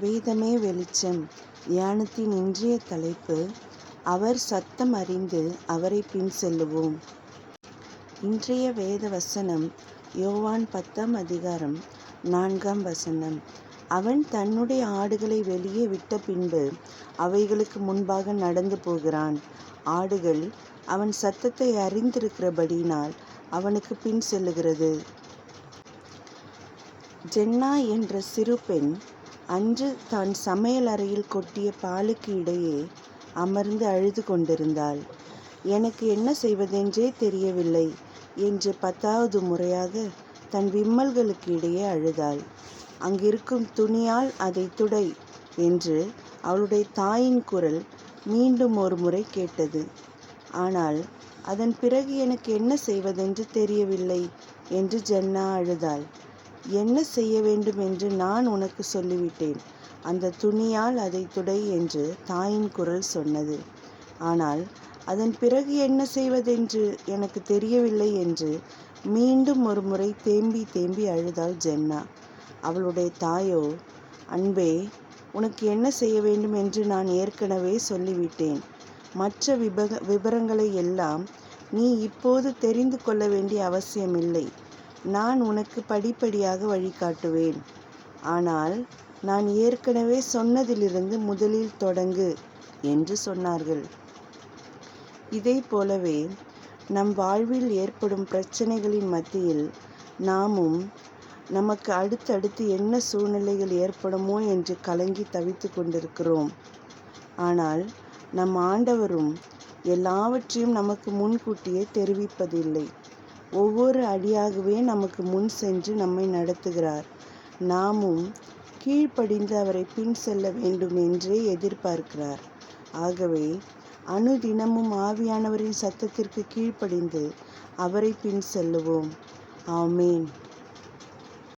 வேதமே வெளிச்சம். தியானத்தின் இன்றைய தலைப்பு, அவர் சத்தம் அறிந்து அவரை பின் செல்லுவோம். இன்றைய வேத வசனம் யோவான் 10ஆம் அதிகாரம் 4ஆம் வசனம். அவன் தன்னுடைய ஆடுகளை வெளியே விட்ட பின்பு அவைகளுக்கு முன்பாக நடந்து போகிறான். ஆடுகள் அவன் சத்தத்தை அறிந்திருக்கிறபடியினால் அவனுக்கு பின் செல்லுகிறது. ஜென்னா என்ற சிறு பெண் அன்று தான் சமையல் அறையில் கொட்டிய பாலுக்கு இடையே அமர்ந்து அழுது கொண்டிருந்தாள். எனக்கு என்ன செய்வதென்றே தெரியவில்லை என்று 10வது முறையாக தன் விம்மல்களுக்கு இடையே அழுதாள். அங்கிருக்கும் துணியால் அதை துடை என்று அவளுடைய தாயின் குரல் மீண்டும் ஒரு முறை கேட்டது. ஆனால் அதன் பிறகு எனக்கு என்ன செய்வதென்று தெரியவில்லை என்று ஜென்னா அழுதாள். என்ன செய்ய வேண்டும் என்று நான் உனக்கு சொல்லிவிட்டேன், அந்த துணியால் அதை துடை என்று தாயின் குரல் சொன்னது. ஆனால் அதன் பிறகு என்ன செய்வதென்று எனக்கு தெரியவில்லை என்று மீண்டும் ஒரு முறை தேம்பி தேம்பி அழுதாள் ஜென்னா. அவளுடைய தாயோ, அன்பே, உனக்கு என்ன செய்ய வேண்டும் என்று நான் ஏற்கனவே சொல்லிவிட்டேன். மற்ற விபரங்களை எல்லாம் நீ இப்போது தெரிந்து கொள்ள வேண்டிய அவசியமில்லை. நான் உனக்கு படிப்படியாக வழிகாட்டுவேன். ஆனால் நான் ஏற்கனவே சொன்னதிலிருந்து முதலில் தொடங்கு என்று சொன்னார்கள். இதை போலவே நம் வாழ்வில் ஏற்படும் பிரச்சனைகளின் மத்தியில் நாமும் நமக்கு அடுத்தடுத்து என்ன சூழ்நிலைகள் ஏற்படுமோ என்று கலங்கி தவித்து கொண்டிருக்கிறோம். ஆனால் நம் ஆண்டவரும் எல்லாவற்றையும் நமக்கு முன்கூட்டியே தெரிவிப்பதில்லை. ஒவ்வொரு அடியாகவே நமக்கு முன் சென்று நம்மை நடத்துகிறார். நாமும் கீழ்ப்படிந்து அவரை பின் செல்ல வேண்டும் என்றே எதிர்பார்க்கிறார். ஆகவே அனுதினமும் ஆவியானவரின் சத்தத்திற்கு கீழ்ப்படிந்து அவரை பின் செல்லுவோம். ஆமேன்.